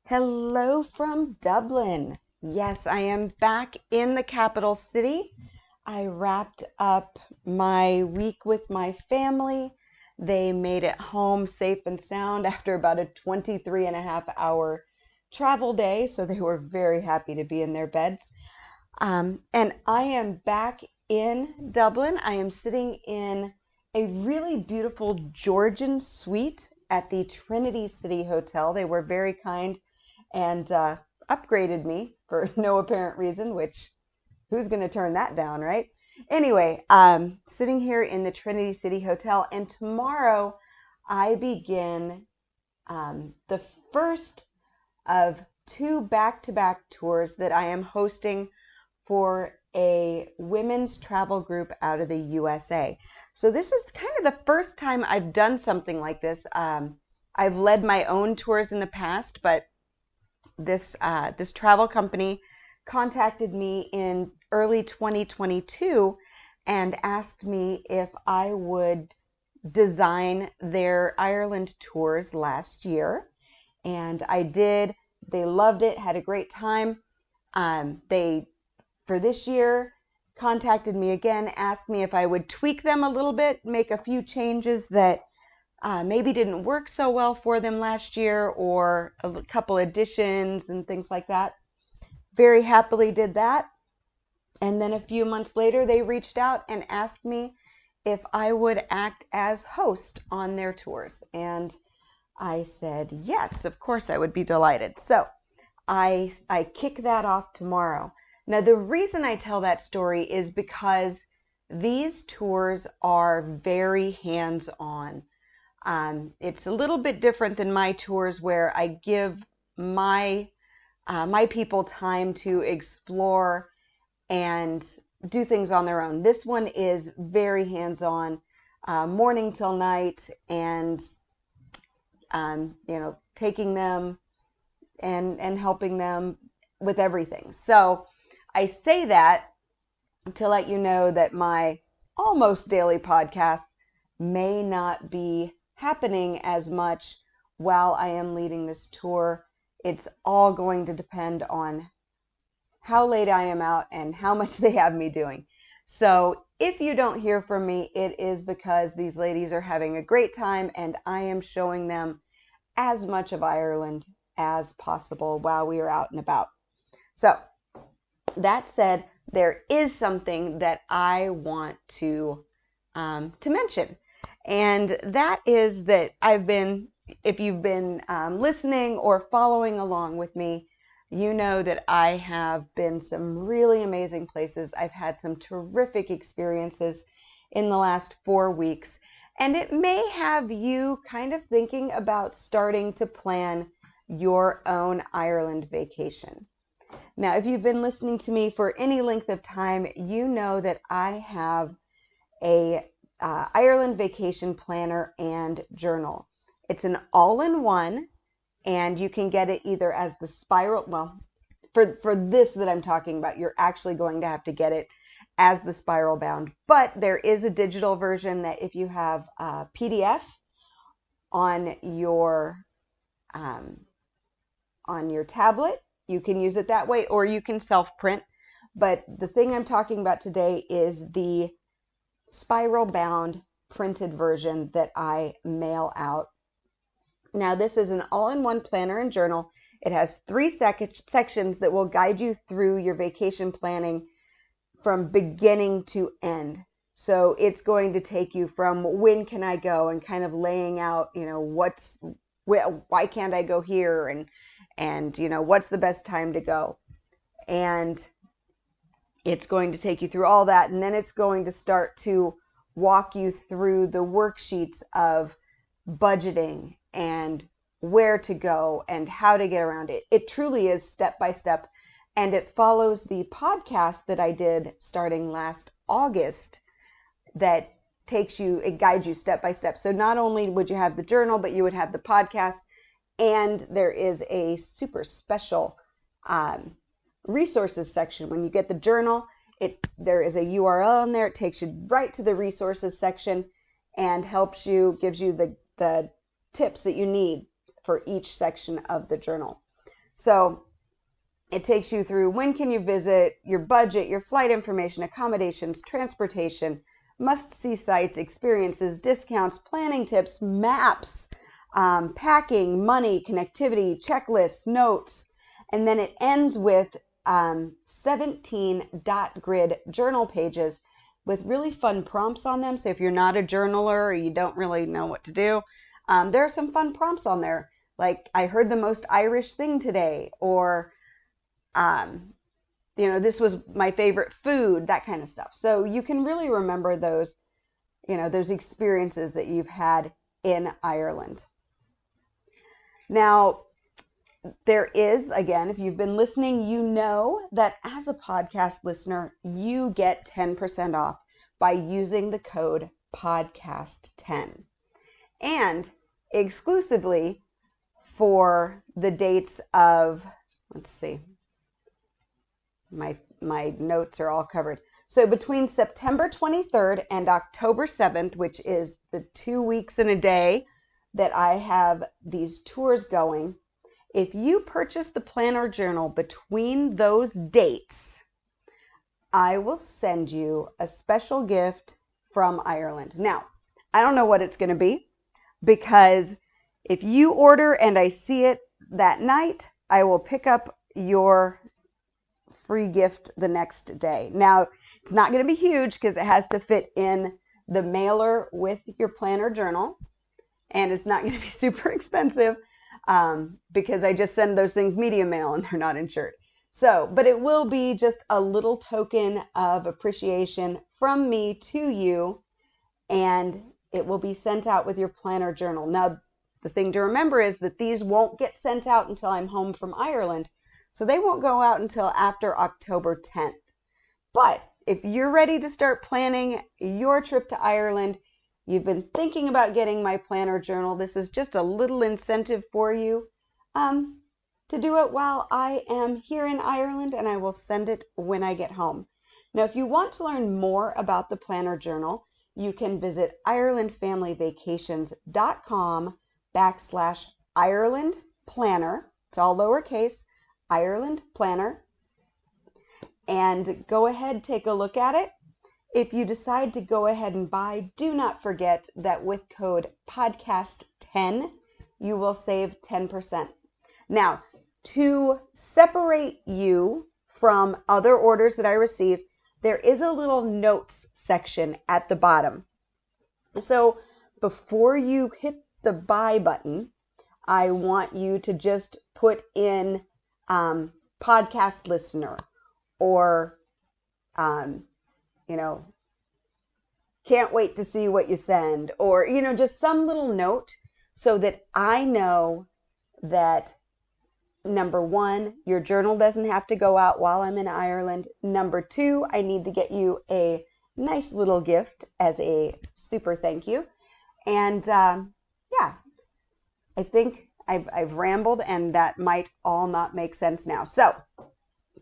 Hello from Dublin. Yes, I am back in the capital city. I wrapped up my week with my family. They made it home safe and sound after about a 23 and a half hour travel day, so they were very happy to be in their beds. And I am back in Dublin. I am sitting in a really beautiful Georgian suite at the Trinity City Hotel. They were very kind and upgraded me for no apparent reason, which who's going to turn that down, right? Anyway, sitting here in the Trinity City Hotel, and tomorrow I begin the first of two back-to-back tours that I am hosting for a women's travel group out of the USA. So this is kind of the first time I've done something like this. I've led my own tours in the past, but this travel company contacted me in early 2022 and asked me if I would design their Ireland tours last year. And I did. They loved it, had a great time. They, for this year, contacted me again, asked me if I would tweak them a little bit, make a few changes that maybe didn't work so well for them last year, or a couple additions and things like that. Very happily did that. And then a few months later, they reached out and asked me if I would act as host on their tours. And I said, yes, of course I would be delighted. So I kick that off tomorrow. Now, the reason I tell that story is because these tours are very hands-on. It's a little bit different than my tours where I give my people time to explore and do things on their own. This one is very hands-on, morning till night, and taking them and helping them with everything. So I say that to let you know that my almost daily podcasts may not be happening as much while I am leading this tour. It's all going to depend on how late I am out and how much they have me doing. So if you don't hear from me, it is because these ladies are having a great time and I am showing them as much of Ireland as possible while we are out and about. So that said, there is something that I want to mention. And that is that if you've been listening or following along with me, you know that I have been some really amazing places. I've had some terrific experiences in the last 4 weeks. And it may have you kind of thinking about starting to plan your own Ireland vacation. Now, if you've been listening to me for any length of time, you know that I have a Ireland vacation planner and journal. It's an all-in-one, and you can get it either as the spiral. Well, for this that I'm talking about, you're actually going to have to get it as the spiral bound. But there is a digital version that if you have a PDF on your tablet, you can use it that way, or you can self-print. But the thing I'm talking about today is the spiral bound printed version that I mail out. Now, this is an all-in-one planner and journal. It has 3 sections that will guide you through your vacation planning from beginning to end. So it's going to take you from when can I go and kind of laying out, why can't I go here, and what's the best time to go. And it's going to take you through all that, and then it's going to start to walk you through the worksheets of budgeting and where to go and how to get around it. It truly is step by step, and it follows the podcast that I did starting last August that it guides you step by step. So not only would you have the journal, but you would have the podcast, and there is a super special resources section. When you get the journal, there is a URL in there. It takes you right to the resources section and gives you the tips that you need for each section of the journal. So it takes you through when can you visit, your budget, your flight information, accommodations, transportation, must-see sites, experiences, discounts, planning tips, maps, packing, money, connectivity, checklists, notes, and then it ends with 17 dot grid journal pages with really fun prompts on them. So if you're not a journaler or you don't really know what to do, there are some fun prompts on there. Like, I heard the most Irish thing today, or this was my favorite food, that kind of stuff. So you can really remember those, those experiences that you've had in Ireland. Now, there is, again, if you've been listening, you know that as a podcast listener, you get 10% off by using the code podcast10. And exclusively for the dates of, let's see, my notes are all covered. So between September 23rd and October 7th, which is the 2 weeks and a day that I have these tours going, if you purchase the planner journal between those dates, I will send you a special gift from Ireland. Now, I don't know what it's going to be, because if you order and I see it that night, I will pick up your free gift the next day. Now, it's not going to be huge because it has to fit in the mailer with your planner journal, and it's not going to be super expensive because I just send those things media mail and they're not insured. So, but it will be just a little token of appreciation from me to you, and it will be sent out with your planner journal. Now, the thing to remember is that these won't get sent out until I'm home from Ireland. So they won't go out until after October 10th. But if you're ready to start planning your trip to Ireland, you've been thinking about getting my planner journal, this is just a little incentive for you to do it while I am here in Ireland, and I will send it when I get home. Now, if you want to learn more about the planner journal, you can visit IrelandFamilyVacations.com/Ireland Planner. It's all lowercase, Ireland Planner, and go ahead, take a look at it. If you decide to go ahead and buy, do not forget that with code podcast10, you will save 10%. Now, to separate you from other orders that I receive, there is a little notes section at the bottom. So before you hit the buy button, I want you to just put in podcast listener, or can't wait to see what you send, or just some little note so that I know that, number one, your journal doesn't have to go out while I'm in Ireland. Number two, I need to get you a nice little gift as a super thank you. And I think I've rambled, and that might all not make sense now. So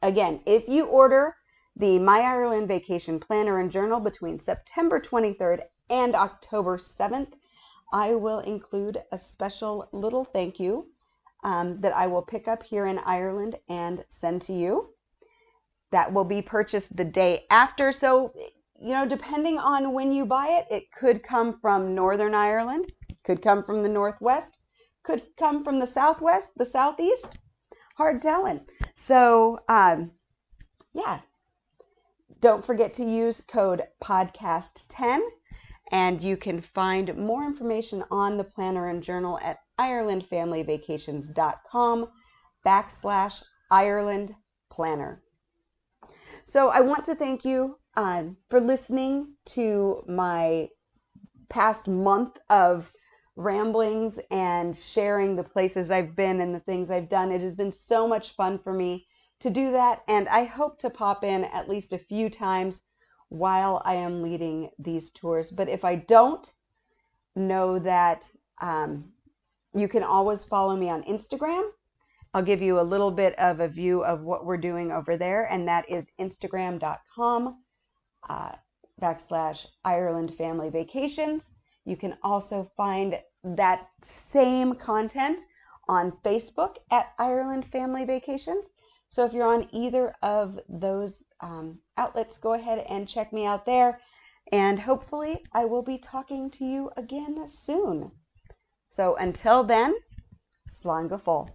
again, if you order the My Ireland Vacation Planner and Journal between September 23rd and October 7th, I will include a special little thank you that I will pick up here in Ireland and send to you. That will be purchased the day after. So, depending on when you buy it, it could come from Northern Ireland, could come from the Northwest, could come from the Southwest, the Southeast. Hard telling. So, don't forget to use code podcast10, and you can find more information on the planner and journal at IrelandFamilyVacations.com/Ireland Planner. So I want to thank you for listening to my past month of ramblings and sharing the places I've been and the things I've done. It has been so much fun for me to do that, and I hope to pop in at least a few times while I am leading these tours. But if I don't, know that you can always follow me on Instagram. I'll give you a little bit of a view of what we're doing over there, and that is Instagram.com/Ireland Family Vacations. You can also find that same content on Facebook at Ireland Family Vacations. So if you're on either of those outlets, go ahead and check me out there. And hopefully I will be talking to you again soon. So until then, slán go fóill.